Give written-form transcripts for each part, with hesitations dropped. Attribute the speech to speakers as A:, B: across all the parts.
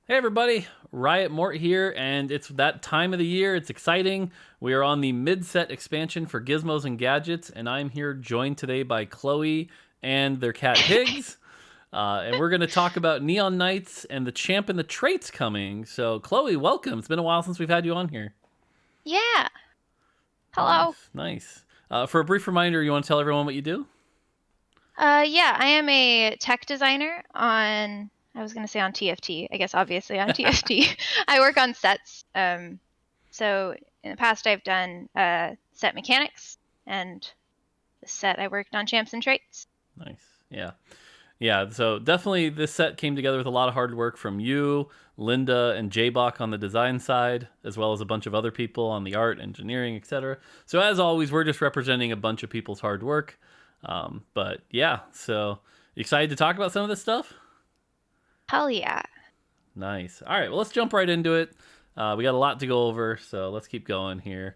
A: Hey everybody, Mort here, and it's that time of the year. It's exciting. We are on the mid-set expansion for Gizmos and Gadgets, and I'm here joined today by Chloe and their cat Higgs. And we're going to talk about Neon Knights and the champ and the traits coming. So, Chloe, welcome. It's been a while since we've had you on here.
B: Yeah. Hello.
A: Nice, nice. For a brief reminder, you want to tell everyone what you do?
B: Yeah, I am a tech designer on, I was going to say on TFT, I guess obviously on TFT. I work on sets. So in the past I've done set mechanics, and the set I worked on champs and traits.
A: Nice. Yeah. Yeah, so definitely this set came together with a lot of hard work from you, Linda, and Jaybach on the design side, as well as a bunch of other people on the art, engineering, etc. So as always, we're just representing a bunch of people's hard work. But yeah, so excited to talk about some of this stuff?
B: Hell yeah.
A: Nice. All right, well, let's jump right into it. We got a lot to go over, so let's keep going here.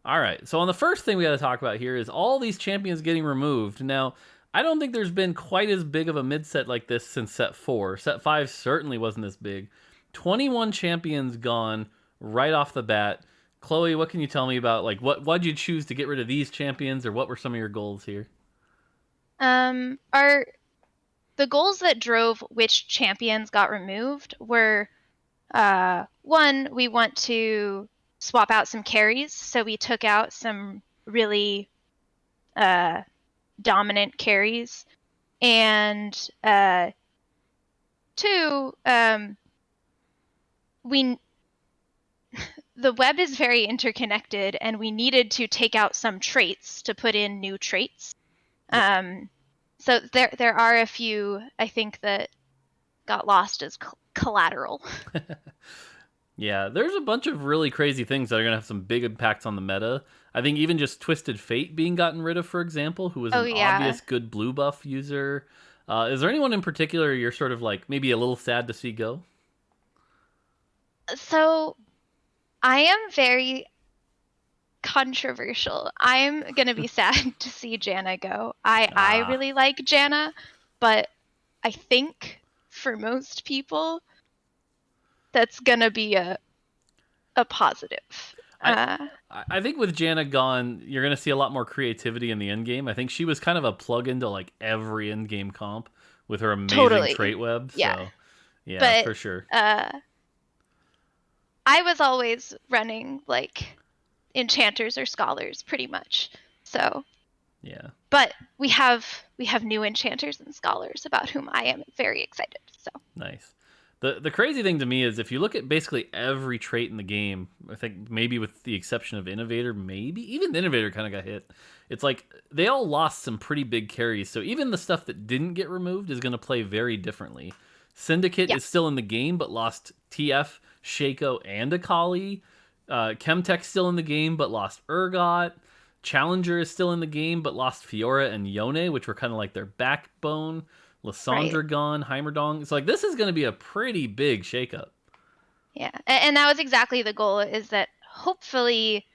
A: All right, so on the first thing we got to talk about here is all these champions getting removed. Now, I don't think there's been quite as big of a mid set like this since set 4. Set 5 certainly wasn't this big. 21 champions gone right off the bat. Chloe, what can you tell me about why'd you choose to get rid of these champions, or what were some of your goals here?
B: Our the goals that drove which champions got removed were one, we want to swap out some carries, so we took out some really dominant carries, and two, we the web is very interconnected, and we needed to take out some traits to put in new traits. So there are a few I think that got lost as collateral.
A: Yeah, there's a bunch of really crazy things that are going to have some big impacts on the meta. I think even just Twisted Fate being gotten rid of, for example, who was
B: Oh
A: an
B: yeah.
A: obvious good blue buff user. Is there anyone in particular you're sort of like maybe a little sad to see go?
B: So I am very controversial. I'm gonna be sad to see Janna go. I
A: Ah,
B: really like Janna, but I think for most people that's gonna be a positive.
A: I I think with Janna gone, you're going to see a lot more creativity in the end game. I think she was kind of a plug into like every end game comp with her amazing
B: Totally.
A: trait web.
B: Yeah.
A: So yeah,
B: But
A: for sure.
B: I was always running like enchanters or scholars pretty much. So,
A: Yeah.
B: but we have new enchanters and scholars about whom I am very excited. So,
A: Nice. The crazy thing to me is if you look at basically every trait in the game, I think maybe with the exception of Innovator, maybe even Innovator kind of got hit. It's like they all lost some pretty big carries, so even the stuff that didn't get removed is going to play very differently. Syndicate
B: yeah,
A: is still in the game, but lost TF, Shaco, and Akali. Chemtech's still in the game, but lost Urgot. Challenger is still in the game, but lost Fiora and Yone, which were kind of like their backbone.
B: right.
A: Lysandra gone, Heimerdong. It's like this is going to be a pretty big shakeup.
B: Yeah. And that was exactly the goal, is that hopefully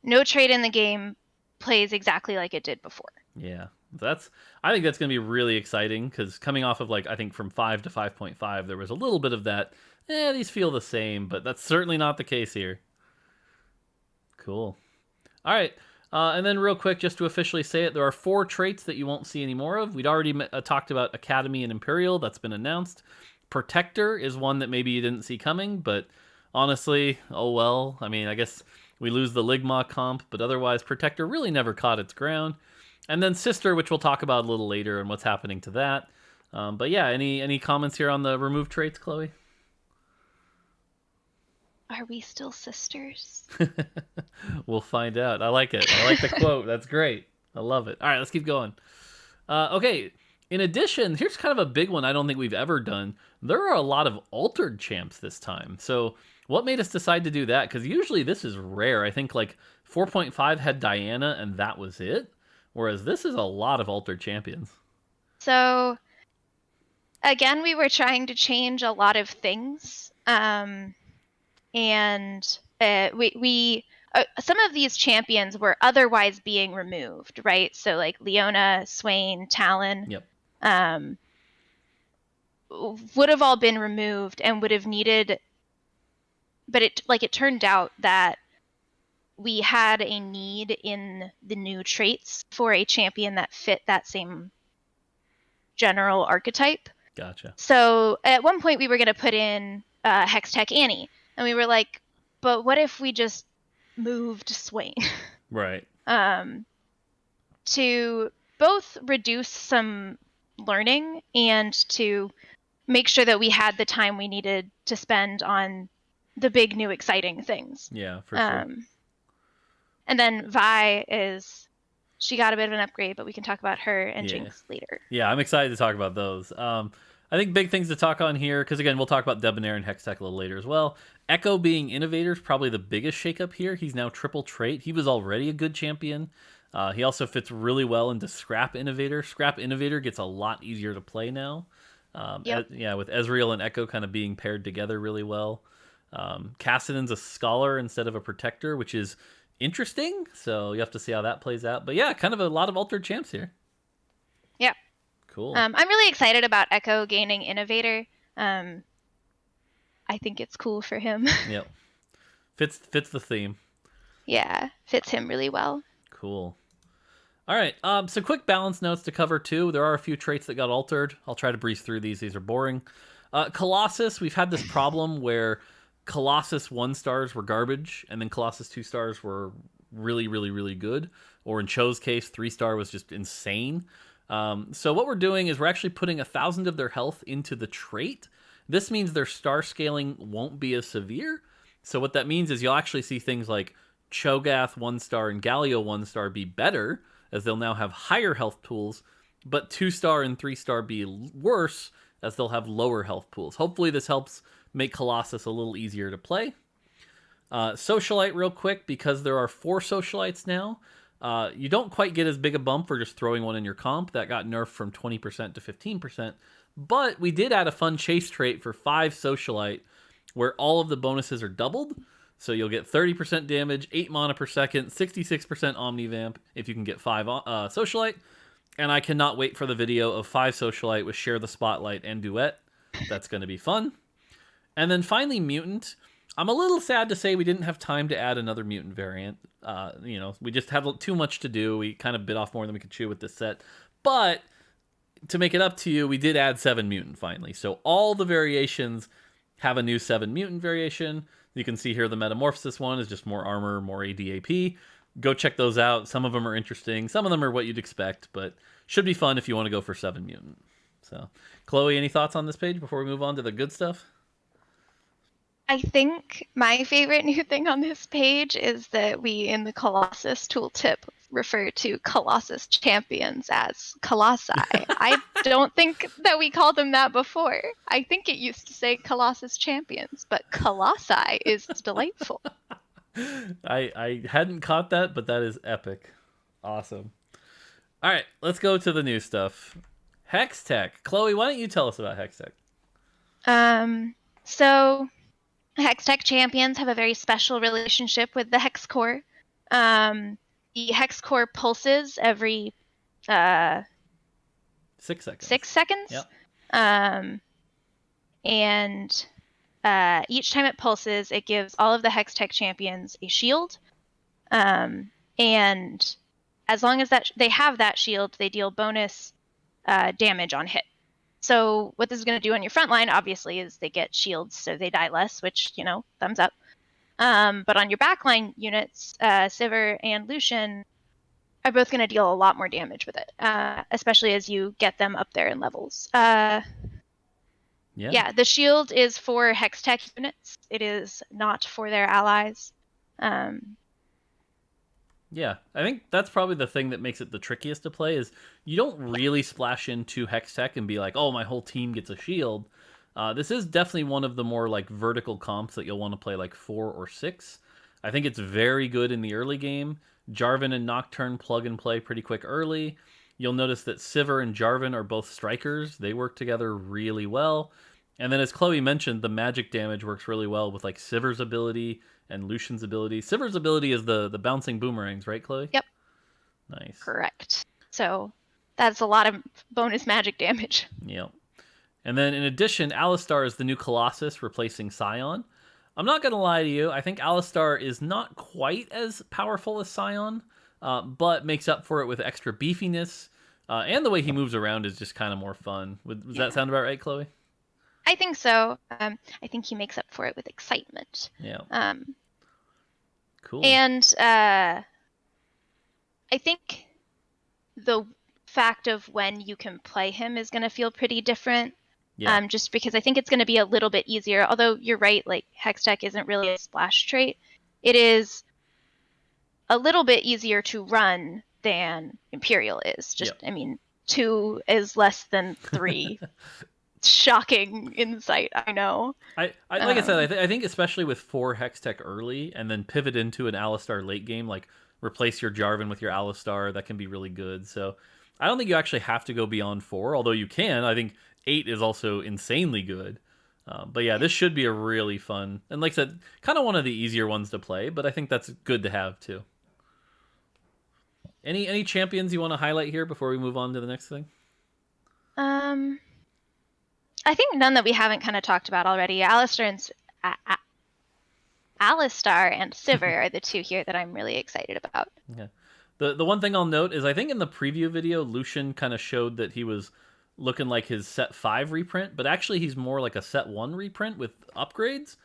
B: no trade in the game plays exactly like it did before.
A: Yeah, that's. I think that's going to be really exciting because coming off of like I think from 5 to 5.5, there was a little bit of that. These feel the same, but that's certainly not the case here. Cool. All right. And then, real quick, just to officially say it, there are 4 traits that you won't see any more of. We'd already talked about Academy and Imperial. That's been announced. Protector is one that maybe you didn't see coming, but honestly, oh well. I mean, I guess we lose the Ligma comp, but otherwise, Protector really never caught its ground. And then Sister, which we'll talk about a little later, and what's happening to that. But yeah, any comments here on the removed traits, Chloe?
B: Are we still sisters?
A: We'll find out. I like it. I like the quote. That's great. I love it. All right, let's keep going. Okay. In addition, here's kind of a big one I don't think we've ever done. There are a lot of altered champs this time. So, what made us decide to do that? Because usually this is rare. I think like 4.5 had Diana and that was it. Whereas this is a lot of altered champions.
B: So, again, we were trying to change a lot of things. And we some of these champions were otherwise being removed, right? So like Leona, Swain, Talon.
A: Yep.
B: Um, would have all been removed and would have needed, but it turned out that we had a need in the new traits for a champion that fit that same general archetype.
A: Gotcha.
B: So at one point we were going to put in Hextech Annie, and we were like, but what if we just moved Swain?
A: Right.
B: To both reduce some learning and to make sure that we had the time we needed to spend on the big new exciting things.
A: Yeah, for sure.
B: And then Vi she got a bit of an upgrade, but we can talk about her and Jinx later.
A: Yeah, I'm excited to talk about those. I think big things to talk on here, because again, we'll talk about Debonair and Hextech a little later as well. Echo being Innovator is probably the biggest shakeup here. He's now triple trait. He was already a good champion. He also fits really well into Scrap Innovator. Scrap Innovator gets a lot easier to play now. With Ezreal and Echo kind of being paired together really well. Cassidon's a Scholar instead of a Protector, which is interesting. So you have to see how that plays out. But yeah, kind of a lot of altered champs here.
B: Yeah.
A: Cool.
B: I'm really excited about Echo gaining Innovator. I think it's cool for him.
A: Yep. Fits the theme.
B: Yeah, fits him really well.
A: Cool. All right, so quick balance notes to cover too. There are a few traits that got altered. I'll try to breeze through these. These are boring. Colossus, we've had this problem where Colossus 1-stars were garbage, and then Colossus 2-stars were really, really, really good. Or in Cho's case, 3-star was just insane. So what we're doing is we're actually putting 1,000 of their health into the trait. This means their star scaling won't be as severe. So what that means is you'll actually see things like Cho'Gath 1-star and Galio 1-star be better, as they'll now have higher health pools, but 2-star and 3-star be worse, as they'll have lower health pools. Hopefully this helps make Colossus a little easier to play. Socialite real quick, because there are 4 Socialites now. You don't quite get as big a bump for just throwing one in your comp. That got nerfed from 20% to 15%. But we did add a fun chase trait for 5 Socialite, where all of the bonuses are doubled. So you'll get 30% damage, 8 mana per second, 66% Omnivamp if you can get 5 Socialite. And I cannot wait for the video of 5 Socialite with Share the Spotlight and Duet. That's going to be fun. And then finally, Mutant. I'm a little sad to say we didn't have time to add another Mutant variant. We just had too much to do. We kind of bit off more than we could chew with this set. But to make it up to you, we did add 7 Mutant finally. So all the variations have a new 7 Mutant variation. You can see here the Metamorphosis one is just more armor, more ADAP. Go check those out. Some of them are interesting. Some of them are what you'd expect, but should be fun if you want to go for 7 Mutant. So, Chloe, any thoughts on this page before we move on to the good stuff?
B: I think my favorite new thing on this page is that we, in the Colossus tooltip, refer to Colossus champions as Colossi. I don't think that we called them that before. I think it used to say Colossus champions, but Colossi is delightful.
A: I hadn't caught that, but that is epic. Awesome. All right, let's go to the new stuff. Hextech. Chloe, why don't you tell us about Hextech?
B: So Hextech champions have a very special relationship with the Hex Core. The Hex Core pulses every
A: 6 seconds.
B: 6 seconds.
A: Yep.
B: And each time it pulses, it gives all of the Hextech champions a shield. And as long as they have that shield, they deal bonus damage on hit. So what this is going to do on your front line, obviously, is they get shields, so they die less, which, thumbs up. But on your backline units, Sivir and Lucian are both going to deal a lot more damage with it, especially as you get them up there in levels. Yeah, the shield is for Hextech units. It is not for their allies.
A: Yeah, I think that's probably the thing that makes it the trickiest to play is you don't really splash into Hextech and be like, oh, my whole team gets a shield. This is definitely one of the more vertical comps that you'll want to play 4 or 6. I think it's very good in the early game. Jarvan and Nocturne plug and play pretty quick early. You'll notice that Sivir and Jarvan are both strikers. They work together really well. And then as Chloe mentioned, the magic damage works really well with Sivir's ability and Lucian's ability. Sivir's ability is the bouncing boomerangs, right, Chloe?
B: Yep.
A: Nice.
B: Correct. So that's a lot of bonus magic damage.
A: Yep. And then in addition, Alistar is the new Colossus replacing Scion. I'm not going to lie to you. I think Alistar is not quite as powerful as Scion, but makes up for it with extra beefiness. And the way he moves around is just kind of more fun. Does that sound about right, Chloe?
B: I think so. I think he makes up for it with excitement.
A: Yeah. Cool.
B: And I think the fact of when you can play him is going to feel pretty different.
A: Yeah.
B: Just because I think it's going to be a little bit easier. Although you're right, like Hextech isn't really a splash trait. It is a little bit easier to run than Imperial is. I mean, 2 is less than 3. Shocking insight, I know.
A: Like I said, I think especially with 4 Hextech early and then pivot into an Alistar late game, like replace your Jarvan with your Alistar, that can be really good. So I don't think you actually have to go beyond 4, although you can. I think 8 is also insanely good. But yeah, this should be a really fun, and like I said, kind of one of the easier ones to play, but I think that's good to have too. Any champions you want to highlight here before we move on to the next thing?
B: I think none that we haven't kind of talked about already. Alistar and Sivir are the 2 here that I'm really excited about.
A: Yeah. The one thing I'll note is I think in the preview video, Lucian kind of showed that he was looking like his set 5 reprint, but actually he's more like a set 1 reprint with upgrades.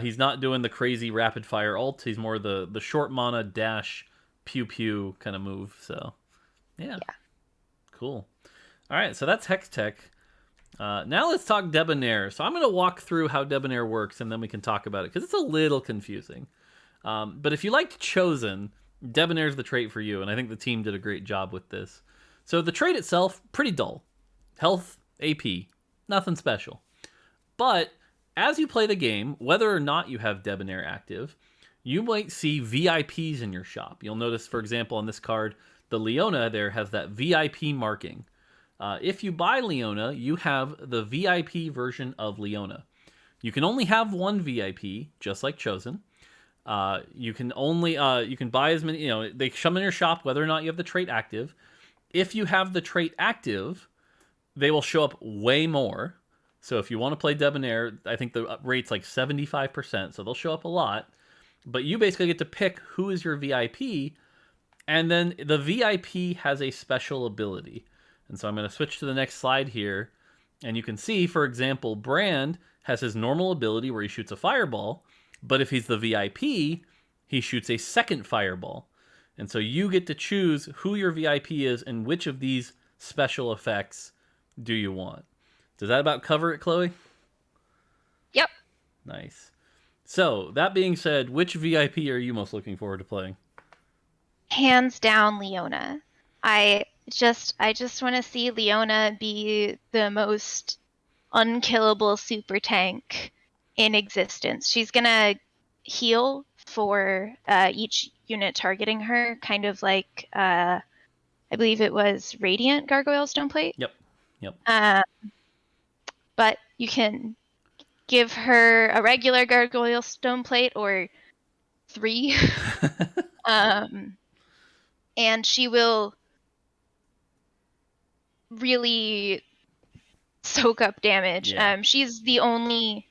A: He's not doing the crazy rapid fire ult. He's more the short mana dash pew pew kind of move. So yeah. Cool. All right, so that's Hextech. Now let's talk Debonair. So I'm going to walk through how Debonair works, and then we can talk about it, because it's a little confusing. But if you liked Chosen, Debonair's the trait for you, and I think the team did a great job with this. So the trait itself, pretty dull. Health, AP, nothing special. But as you play the game, whether or not you have Debonair active, you might see VIPs in your shop. You'll notice, for example, on this card, the Leona there has that VIP marking. If you buy Leona, you have the VIP version of Leona. You can only have one VIP, just like Chosen. You can buy as many, they come in your shop whether or not you have the trait active. If you have the trait active, they will show up way more. So if you want to play Debonair, I think the rate's like 75%, so they'll show up a lot. But you basically get to pick who is your VIP, and then the VIP has a special ability. And so I'm going to switch to the next slide here, and you can see, for example, Brand has his normal ability where he shoots a fireball, but if he's the VIP, he shoots a second fireball. And so you get to choose who your VIP is and which of these special effects do you want. Does that about cover it, Chloe?
B: Yep.
A: Nice. So, that being said, which VIP are you most looking forward to playing?
B: Hands down, Leona. I just want to see Leona be the most unkillable super tank in existence. She's gonna heal for each unit targeting her, kind of like I believe it was Radiant Gargoyle Stoneplate.
A: Yep.
B: But you can give her a regular Gargoyle Stoneplate or 3. And she will really soak up damage.
A: Yeah.
B: She's the only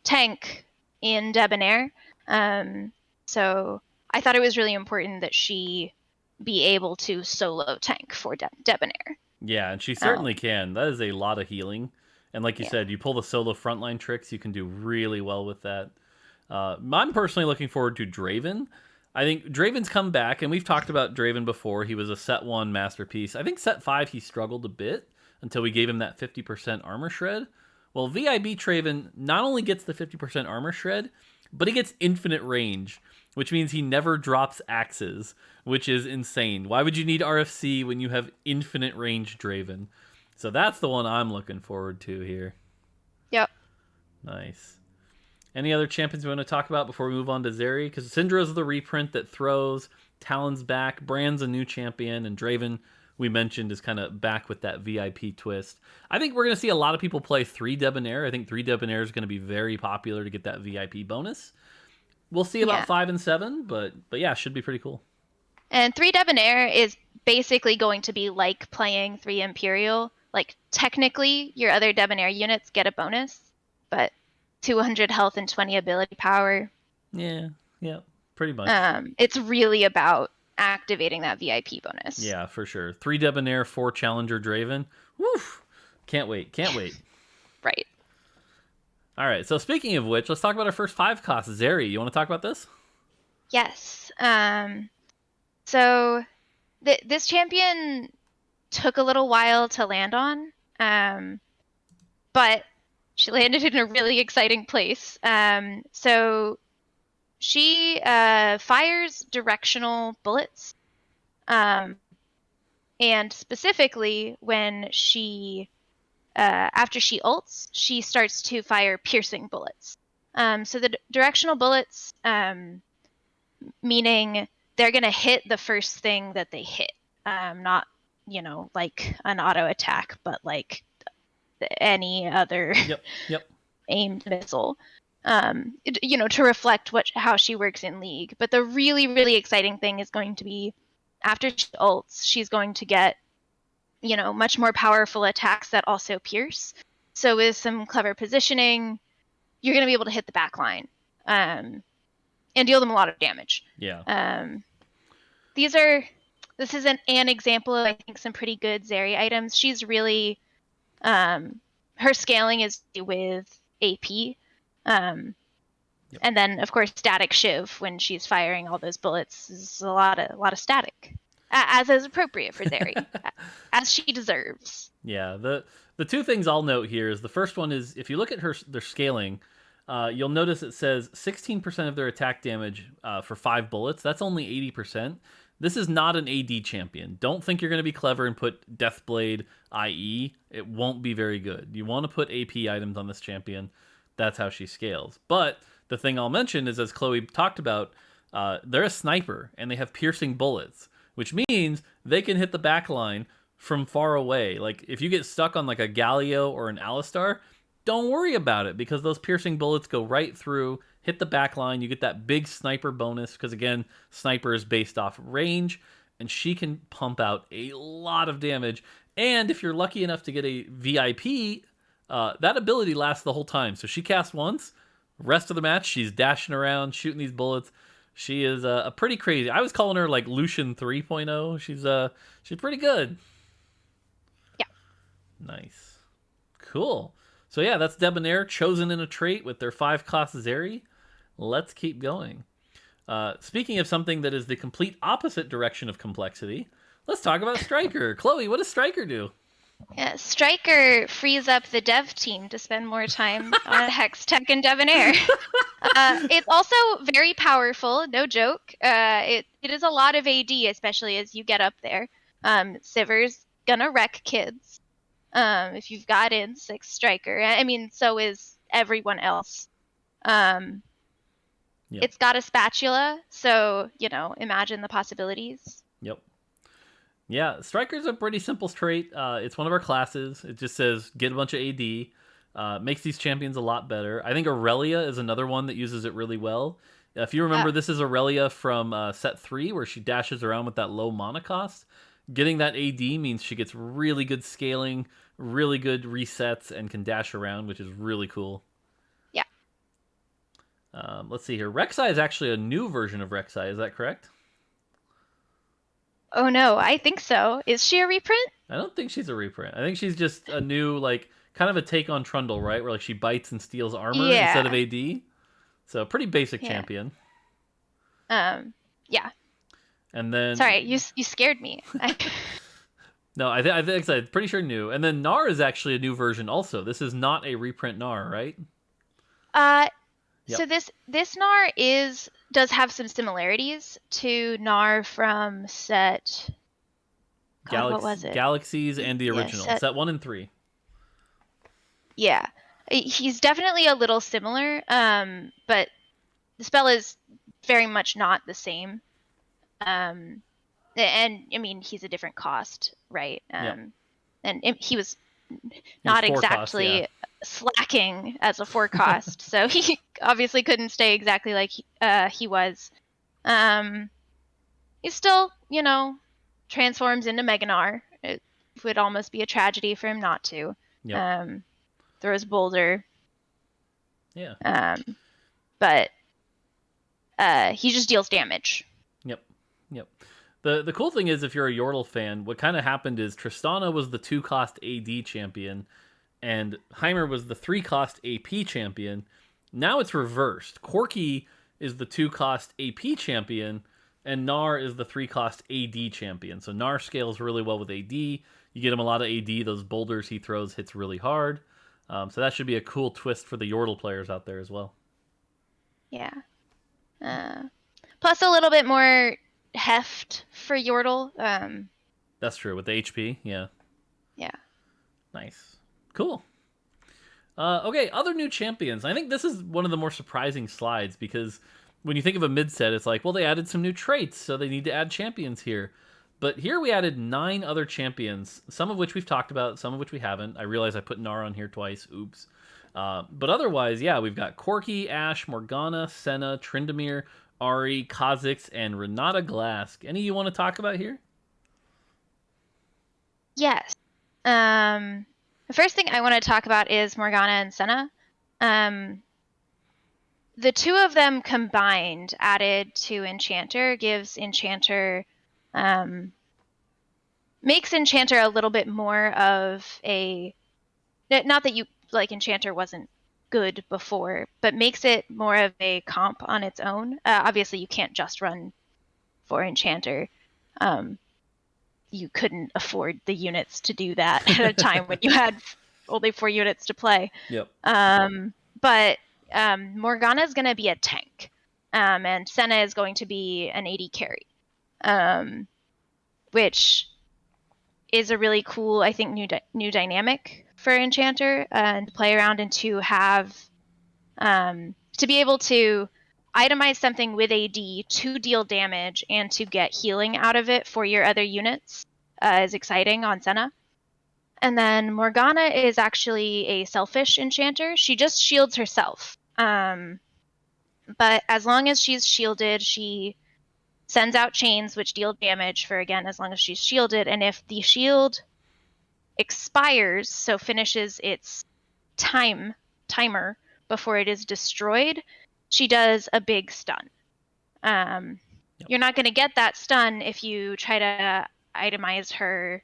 B: tank in Debonair. So I thought it was really important that she be able to solo tank for Debonair.
A: Yeah, and she certainly can. That is a lot of healing. And like you said, you pull the solo frontline tricks, you can do really well with that. I'm personally looking forward to Draven. I think Draven's come back, and we've talked about Draven before. He was a set 1 masterpiece. I think set 5 he struggled a bit until we gave him that 50% armor shred. Well, VIB Draven not only gets the 50% armor shred, but he gets infinite range, which means he never drops axes, which is insane. Why would you need RFC when you have infinite range Draven? So that's the one I'm looking forward to here.
B: Yep.
A: Nice. Any other champions we want to talk about before we move on to Zeri? Because Syndra's the reprint that throws, Talon's back, Brand's a new champion, and Draven, we mentioned, is kind of back with that VIP twist. I think we're going to see a lot of people play 3 Debonair. I think 3 Debonair is going to be very popular to get that VIP bonus. We'll see about 5 and 7, but yeah, should be pretty cool.
B: And 3 Debonair is basically going to be like playing 3 Imperial. like technically your other Debonair units get a bonus, but 200 health and 20 ability power.
A: Yeah, pretty much.
B: It's really about activating that VIP bonus.
A: Yeah, for sure. 3 Debonair, 4 Challenger Draven. Woof! Can't wait.
B: Right.
A: All right, so speaking of which, let's talk about our first 5 costs. Zeri, you want to talk about this?
B: Yes. So this champion took a little while to land on, but she landed in a really exciting place. So she fires directional bullets, and specifically when she after she ults, she starts to fire piercing bullets. So the directional bullets, meaning they're going to hit the first thing that they hit, not, like an auto attack, but like any other
A: Yep.
B: aimed missile, to reflect how she works in League. But the really, really exciting thing is going to be after she ults, she's going to get much more powerful attacks that also pierce. So with some clever positioning, you're going to be able to hit the back line and deal them a lot of damage.
A: Yeah.
B: This is an example of, I think, some pretty good Zeri items. She's really, her scaling is with AP. And then, of course, static shiv when she's firing all those bullets is a lot of static. As is appropriate for Zeri, as she deserves.
A: Yeah, the 2 things I'll note here is the first one is if you look at their scaling, you'll notice it says 16% of their attack damage for 5 bullets. That's only 80%. This is not an AD champion. Don't think you're going to be clever and put Deathblade IE. It won't be very good. You want to put AP items on this champion. That's how she scales. But the thing I'll mention is, as Chloe talked about, they're a sniper and they have piercing bullets, which means they can hit the back line from far away. Like, if you get stuck on like a Galio or an Alistar, don't worry about it because those piercing bullets go right through, hit the back line. You get that big sniper bonus because, again, sniper is based off range, and she can pump out a lot of damage. And if you're lucky enough to get a VIP, that ability lasts the whole time. So she casts once, rest of the match, she's dashing around, shooting these bullets. She is a pretty crazy. I was calling her like Lucian 3.0. She's pretty good.
B: Yeah.
A: Nice. Cool. So yeah, that's Debonair chosen in a trait with their 5 cost Zeri. Let's keep going. Speaking of something that is the complete opposite direction of complexity, let's talk about Striker. Chloe, what does Striker do?
B: Yeah, Striker frees up the dev team to spend more time on Hextech and Debonair. It's also very powerful, no joke. It is a lot of AD, especially as you get up there. Sivir's gonna wreck kids. If you've got in 6 Striker. I mean, so is everyone else. It's got a spatula, so, imagine the possibilities.
A: Yep. Yeah, Striker's a pretty simple trait. It's one of our classes. It just says get a bunch of AD. Makes these champions a lot better. I think Aurelia is another one that uses it really well. If you remember, this is Aurelia from set 3 where she dashes around with that low mana cost. Getting that AD means she gets really good scaling, really good resets, and can dash around, which is really cool.
B: Yeah.
A: Let's see here. Rek'Sai is actually a new version of Rek'Sai. Is that correct?
B: Oh no, I think so. Is she a reprint?
A: I don't think she's a reprint. I think she's just a new, like, kind of a take on Trundle, right? Where like she bites and steals armor instead of AD. So pretty basic champion.
B: Yeah.
A: And then
B: sorry, you scared me.
A: No, I think I'm pretty sure new. And then Gnar is actually a new version also. This is not a reprint Gnar, right?
B: So this Gnar does have some similarities to Gnar from set. God, what was it?
A: Galaxies and the original. Set 1 and 3.
B: Yeah, he's definitely a little similar, but the spell is very much not the same. And I mean, he's a different cost, right? And he was not exactly slacking as a 4 cost, so he obviously couldn't stay exactly like he was. He still, transforms into Meganar. would almost be a tragedy for him not to.
A: Yep.
B: Throws boulder.
A: Yeah.
B: But he just deals damage.
A: Yep. Yep. The cool thing is, if you're a Yordle fan, what kind of happened is Tristana was the 2-cost AD champion, and Heimer was the 3-cost AP champion. Now it's reversed. Corki is the 2-cost AP champion, and Gnar is the 3-cost AD champion. So Gnar scales really well with AD. You get him a lot of AD. Those boulders he throws hits really hard. So that should be a cool twist for the Yordle players out there as well.
B: Yeah. Plus a little bit more heft for Yordle.
A: That's true. With the HP, yeah.
B: Yeah.
A: Nice. Cool. Okay, other new champions. I think this is one of the more surprising slides because when you think of a mid set, it's like, well, they added some new traits, so they need to add champions here. But here we added 9 other champions, some of which we've talked about, some of which we haven't. I realize I put Gnar on here twice. Oops. But otherwise, yeah, we've got Corki, Ashe, Morgana, Senna, Tryndamere, Ahri, Kha'Zix, and Renata Glask. Any you want to talk about here?
B: Yes. The first thing I want to talk about is Morgana and Senna. The two of them combined, added to Enchanter, gives Enchanter, makes Enchanter a little bit more of a, not that you, like, Enchanter wasn't good before, but makes it more of a comp on its own. Obviously, you can't just run for Enchanter. You couldn't afford the units to do that at a time when you had only 4 units to play.
A: Yep.
B: But Morgana is going to be a tank, and Senna is going to be an AD carry, which is a really cool, I think, new dynamic for Enchanter, and to play around and to have to be able to itemize something with AD to deal damage and to get healing out of it for your other units is exciting on Senna. And then Morgana is actually a selfish enchanter. She just shields herself. But as long as she's shielded, she sends out chains which deal damage for, again, as long as she's shielded. And if the shield expires, so finishes its timer before it is destroyed, she does a big stun. You're not going to get that stun if you try to itemize her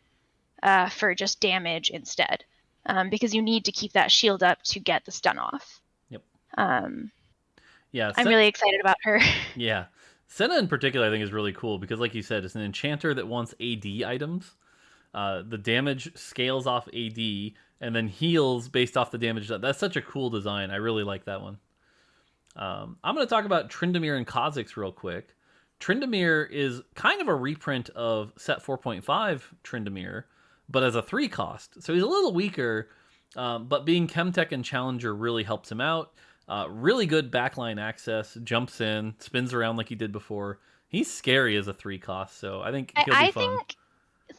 B: for just damage instead, because you need to keep that shield up to get the stun off.
A: Yep.
B: Yeah, I'm really excited about her.
A: Yeah. Senna in particular I think is really cool because, like you said, it's an enchanter that wants AD items. The damage scales off AD and then heals based off the damage. That's such a cool design. I really like that one. I'm going to talk about Tryndamere and Kha'Zix real quick. Tryndamere is kind of a reprint of set 4.5 Tryndamere, but as a 3-cost. So he's a little weaker, but being Chemtech and Challenger really helps him out. Really good backline access, jumps in, spins around like he did before. He's scary as a 3-cost, so I think he'll be fun.
B: I think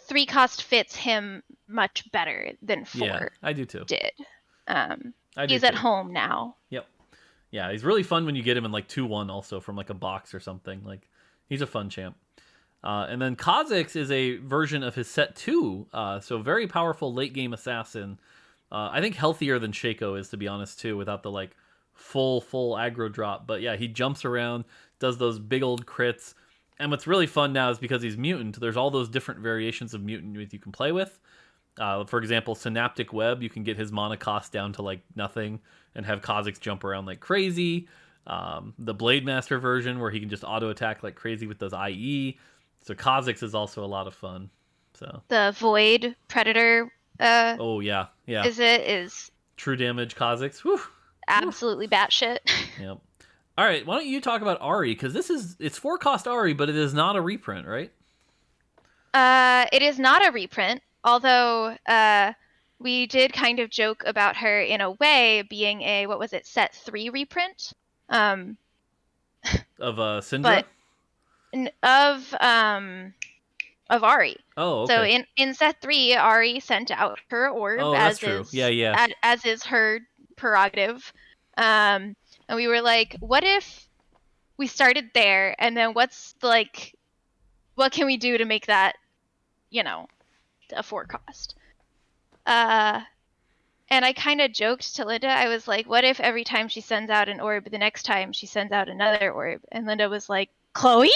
B: 3-cost fits him much better than 4.
A: Yeah, I do too.
B: He's at home now.
A: Yep. Yeah, he's really fun when you get him in like 2-1 also from like a box or something. Like, he's a fun champ. And then Kha'Zix is a version of his set 2, so very powerful late game assassin. I think healthier than Shaco is, to be honest, too, without the like full aggro drop. But yeah, he jumps around, does those big old crits. And what's really fun now is because he's Mutant, there's all those different variations of Mutant you can play with. For example, Synaptic Web, you can get his mana cost down to like nothing and have Kha'Zix jump around like crazy. The Blade Master version where he can just auto attack like crazy with those IE. So Kha'Zix is also a lot of fun. So
B: the Void Predator.
A: Oh yeah.
B: Is
A: true damage Kha'Zix. Whew.
B: Absolutely batshit.
A: Yep. All right, why don't you talk about Ahri, because it's 4-cost Ahri, but it is not a reprint, right?
B: It is not a reprint, although we did kind of joke about her in a way being a, what was it, set 3 reprint?
A: Of Syndra?
B: Of Ahri.
A: Oh, okay.
B: So in set 3, Ahri sent out her orb,
A: that's true.
B: As is her prerogative. And we were like, what if we started there, and then what can we do to make that, a 4-cost. And I kind of joked to Linda. I was like, what if every time she sends out an orb, the next time she sends out another orb? And Linda was like, Chloe?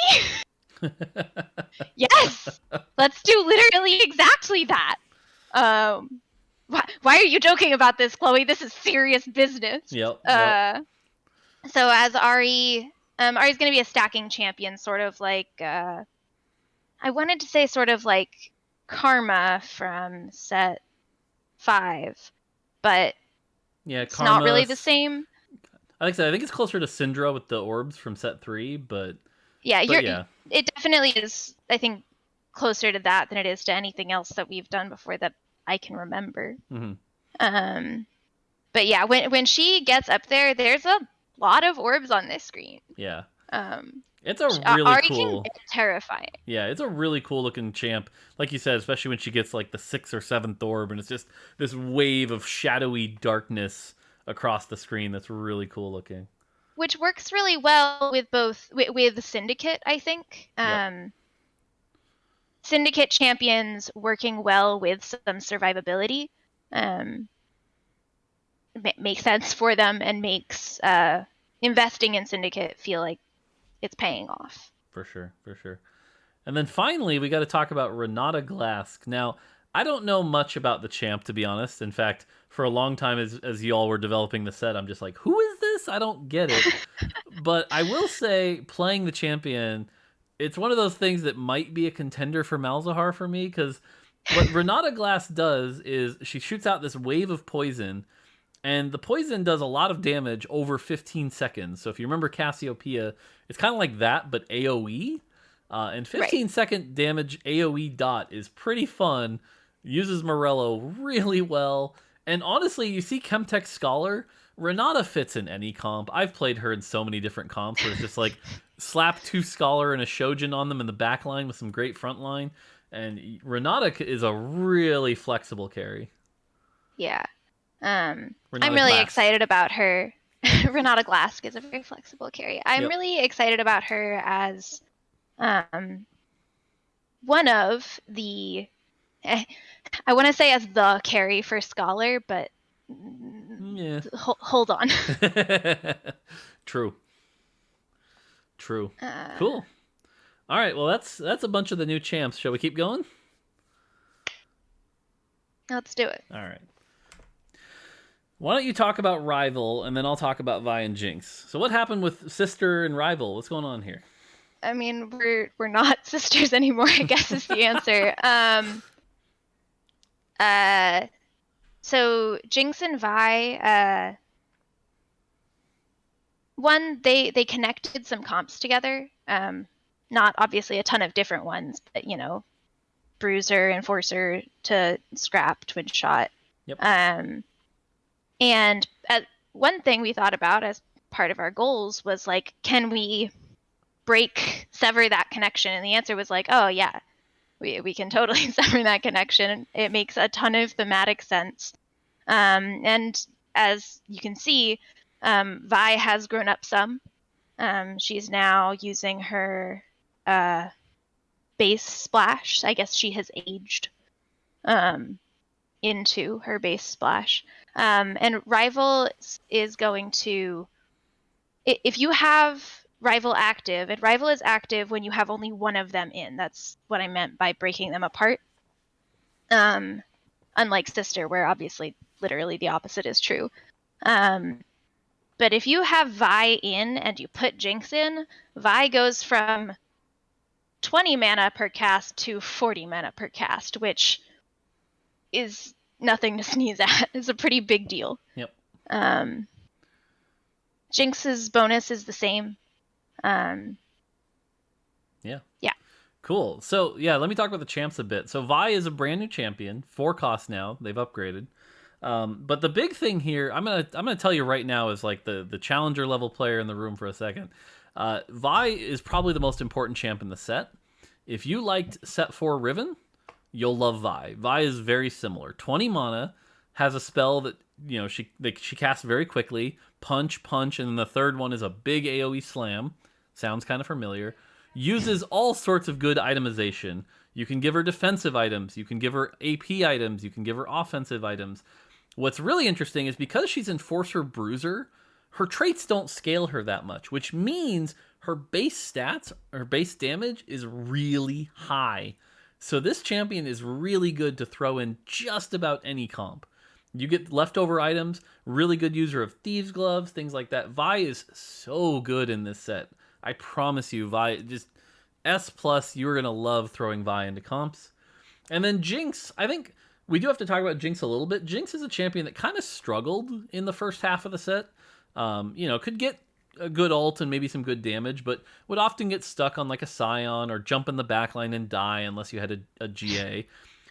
B: Yes! Let's do literally exactly that. Why are you joking about this, Chloe? This is serious business.
A: Yep.
B: So as Ari's going to be a stacking champion, sort of like, I wanted to say sort of like Karma from set 5, but
A: yeah,
B: it's not really the same.
A: I think it's closer to Syndra with the orbs from set 3, but
B: yeah,
A: yeah.
B: It definitely is, I think, closer to that than it is to anything else that we've done before that I can remember.
A: Mm-hmm.
B: But yeah, when she gets up there, there's a lot of orbs on this screen.
A: Yeah. It's a really
B: Ari
A: cool.
B: Can get terrifying.
A: Yeah, it's a really cool looking champ, like you said, especially when she gets like the 6th or 7th orb, and it's just this wave of shadowy darkness across the screen. That's really cool looking.
B: Which works really well with both with the Syndicate, I think.
A: Yep.
B: Syndicate champions working well with some survivability makes sense for them and makes investing in Syndicate feel like it's paying off.
A: For sure. And then finally, we got to talk about Renata Glask. Now, I don't know much about the champ, to be honest. In fact, for a long time, as y'all were developing the set, I'm just like, who is this? I don't get it. But I will say, playing the champion, it's one of those things that might be a contender for Malzahar for me, because what Renata Glask does is she shoots out this wave of poison, and the poison does a lot of damage over 15 seconds. So if you remember Cassiopeia, it's kind of like that, but AoE. And 15-second damage AoE dot is pretty fun. Uses Morello really well. And honestly, you see Chemtech Scholar, Renata fits in any comp. I've played her in so many different comps where it's just like slap 2 Scholar and a Shojin on them in the back line with some great front line. And Renata is a really flexible carry.
B: Yeah. I'm really excited about her. Renata Glask is a very flexible carry. I'm really excited about her as one of the I want to say as the carry for Scholar, but
A: yeah.
B: Hold on.
A: True. Cool. All right, well that's a bunch of the new champs. Shall we keep going?
B: Let's do it.
A: All right. Why don't you talk about Rival, and then I'll talk about Vi and Jinx. So what happened with Sister and Rival? What's going on here?
B: I mean, we're not sisters anymore, I guess is the answer. So Jinx and Vi, one, they connected some comps together. Not obviously a ton of different ones, but Bruiser, Enforcer to Scrap, Twin Shot.
A: Yep.
B: And one thing we thought about as part of our goals was like, can we sever that connection? And the answer was like, oh yeah, we can totally sever that connection. It makes a ton of thematic sense. And as you can see, Vi has grown up some. She's now using her base splash. I guess she has aged into her base splash. And Rival is going to, if you have Rival active, and Rival is active when you have only one of them in. That's what I meant by breaking them apart. Unlike Sister, where obviously literally the opposite is true. But if you have Vi in and you put Jinx in, Vi goes from 20 mana per cast to 40 mana per cast, which is nothing to sneeze at. It's a pretty big deal.
A: Yep.
B: Jinx's bonus is the same. Yeah.
A: Cool. So let me talk about the champs a bit. So Vi is a brand new champion, 4 costs now. They've upgraded. But the big thing here, I'm gonna tell you right now, is like the challenger level player in the room for a second. Vi is probably the most important champ in the set. If you liked set 4 Riven, you'll love Vi. Vi is very similar. 20 mana, has a spell that she casts very quickly. Punch, and then the third one is a big AoE slam. Sounds kind of familiar. uses all sorts of good itemization. You can give her defensive items, you can give her AP items, you can give her offensive items. What's really interesting is because she's Enforcer Bruiser, her traits don't scale her that much, which means her base stats, her base damage is really high. So this champion is really good to throw in just about any comp. You get leftover items, really good user of Thieves' Gloves, things like that. Vi is so good in this set. I promise you, Vi, just S+, you're going to love throwing Vi into comps. And then Jinx, I think we do have to talk about Jinx a little bit. Jinx is a champion that kind of struggled in the first half of the set. Could get a good ult and maybe some good damage, but would often get stuck on like a Scion or jump in the backline and die unless you had a GA.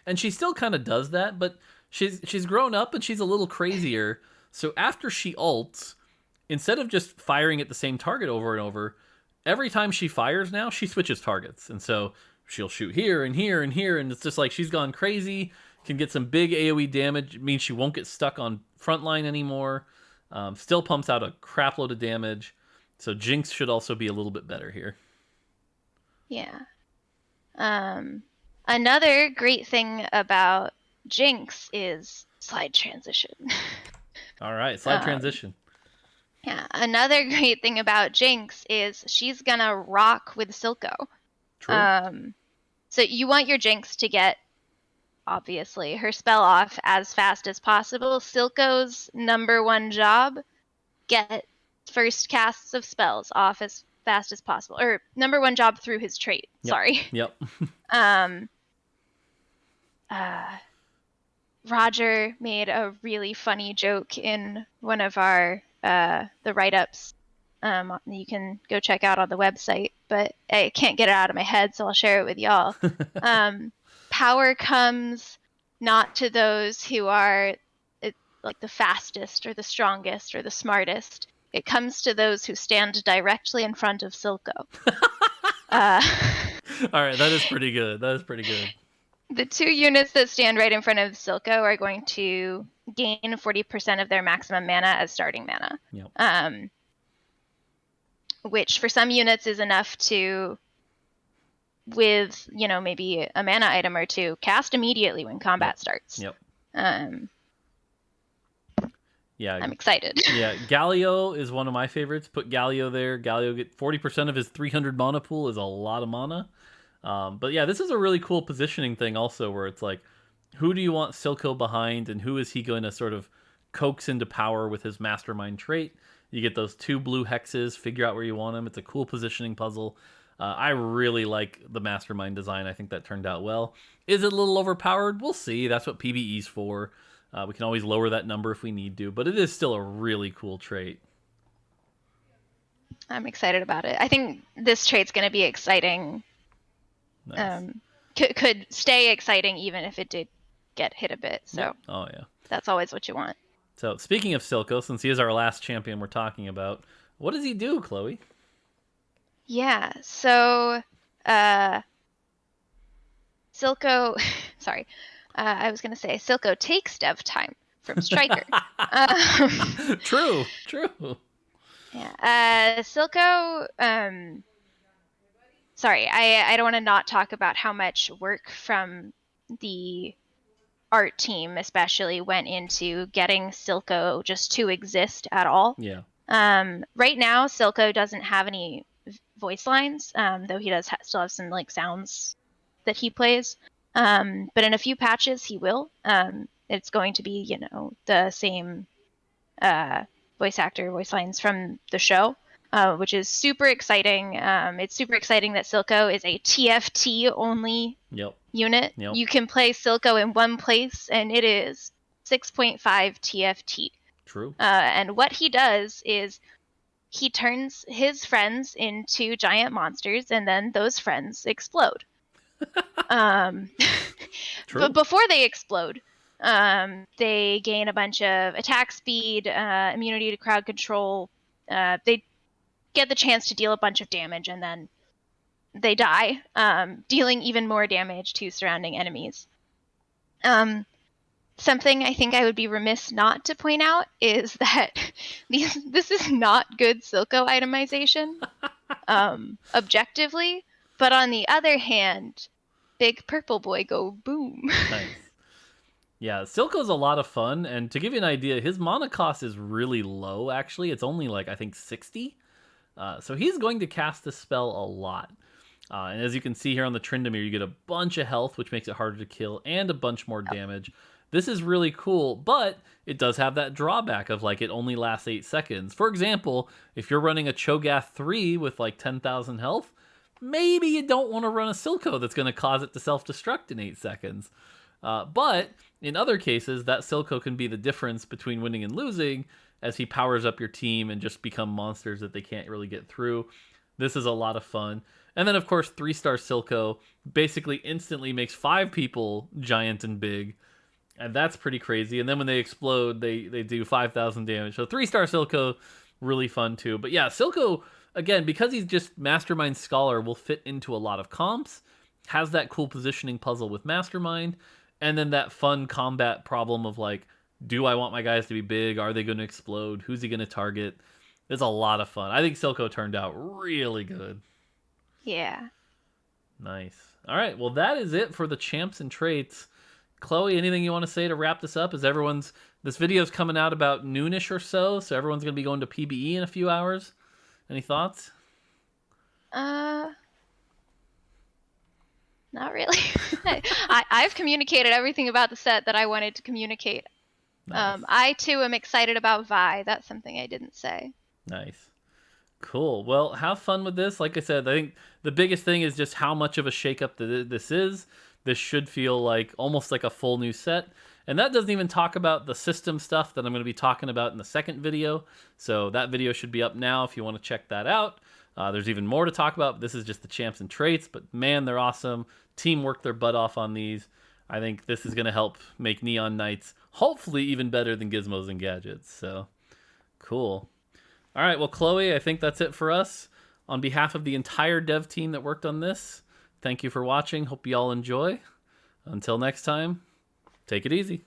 A: And she still kind of does that, but she's grown up and she's a little crazier. So after she ults, instead of just firing at the same target over and over, every time she fires now, she switches targets. And so she'll shoot here and here and here, and it's just like she's gone crazy, can get some big AoE damage. It means she won't get stuck on frontline anymore. Still pumps out a crap load of damage. So Jinx should also be a little bit better here.
B: Yeah. Another great thing about Jinx is slide transition.
A: All right, slide transition.
B: Yeah, another great thing about Jinx is she's gonna rock with Silco.
A: True.
B: So you want your Jinx to get, obviously, her spell off as fast as possible. Silco's #1 job, get first casts of spells off as fast as possible. Or #1 job through his trait, sorry.
A: Yep.
B: Roger made a really funny joke in one of our the write-ups. You can go check out on the website, but I can't get it out of my head, so I'll share it with y'all. Power comes not to those who are like the fastest or the strongest or the smartest. It comes to those who stand directly in front of Silco.
A: All right, that is pretty good.
B: The 2 units that stand right in front of Silco are going to gain 40% of their maximum mana as starting mana.
A: Yep.
B: Which for some units is enough to, with, maybe a mana item or 2, cast immediately when combat starts.
A: Yep. Yeah.
B: I'm excited.
A: Yeah, Galio is one of my favorites. Put Galio there. Galio get 40% of his 300 mana pool is a lot of mana. But yeah, this is a really cool positioning thing also, where it's like, who do you want Silco behind, and who is he going to sort of coax into power with his Mastermind trait? You get those 2 blue hexes, figure out where you want them. It's a cool positioning puzzle. I really like the Mastermind design. I think that turned out well. Is it a little overpowered? We'll see. That's what PBE's for. We can always lower that number if we need to, but it is still a really cool trait.
B: I'm excited about it. I think this trait's going to be exciting. Nice. Could stay exciting even if it did get hit a bit. So
A: Oh yeah,
B: that's always what you want.
A: So speaking of Silco, since he is our last champion we're talking about, what does he do, Chloe?
B: Yeah, so Silco, sorry, I was going to say Silco takes dev time from Striker.
A: True.
B: Yeah, Silco, sorry, I don't want to not talk about how much work from the art team especially went into getting Silco just to exist at all.
A: Yeah.
B: Right now, Silco doesn't have any voice lines, though he does still have some like sounds that he plays. But in a few patches, he will. It's going to be, the same voice lines from the show, which is super exciting. It's super exciting that Silco is a TFT only unit.
A: Yep.
B: You can play Silco in one place, and it is 6.5 TFT.
A: True.
B: And what he does is he turns his friends into giant monsters, and then those friends explode.
A: True.
B: But before they explode, they gain a bunch of attack speed, immunity to crowd control. They get the chance to deal a bunch of damage, and then they die, dealing even more damage to surrounding enemies. Something I think I would be remiss not to point out is that this is not good Silco itemization, objectively. But on the other hand, big purple boy go boom.
A: Nice. Yeah, Silco's a lot of fun, and to give you an idea, his mana cost is really low, actually. It's only, like, I think 60. So he's going to cast this spell a lot. And as you can see here on the Tryndamere, you get a bunch of health, which makes it harder to kill, and a bunch more damage. This is really cool, but it does have that drawback of, like, it only lasts 8 seconds. For example, if you're running a Cho'Gath 3 with, like, 10,000 health, maybe you don't want to run a Silco that's going to cause it to self-destruct in 8 seconds. But in other cases, that Silco can be the difference between winning and losing as he powers up your team and just become monsters that they can't really get through. This is a lot of fun. And then, of course, 3-star Silco basically instantly makes 5 people giant and big. And that's pretty crazy. And then when they explode, they do 5,000 damage. So 3-star Silco, really fun too. But yeah, Silco, again, because he's just Mastermind Scholar, will fit into a lot of comps. Has that cool positioning puzzle with Mastermind. And then that fun combat problem of, like, do I want my guys to be big? Are they going to explode? Who's he going to target? It's a lot of fun. I think Silco turned out really good.
B: Yeah.
A: Nice. All right. Well, that is it for the champs and traits. Chloe, anything you want to say to wrap this up? This video's coming out about noonish or so everyone's going to be going to PBE in a few hours. Any thoughts?
B: Not really. I've communicated everything about the set that I wanted to communicate.
A: Nice.
B: I too am excited about Vi. That's something I didn't say.
A: Nice. Cool. Well, have fun with this. Like I said, I think the biggest thing is just how much of a shakeup this is. This should feel like almost like a full new set. And that doesn't even talk about the system stuff that I'm going to be talking about in the second video. So that video should be up now if you want to check that out. There's even more to talk about. This is just the champs and traits, but man, they're awesome. Team worked their butt off on these. I think this is going to help make Neon Knights hopefully even better than Gizmos and Gadgets. So cool. All right, well, Chloe, I think that's it for us. On behalf of the entire dev team that worked on this, thank you for watching. Hope you all enjoy. Until next time, take it easy.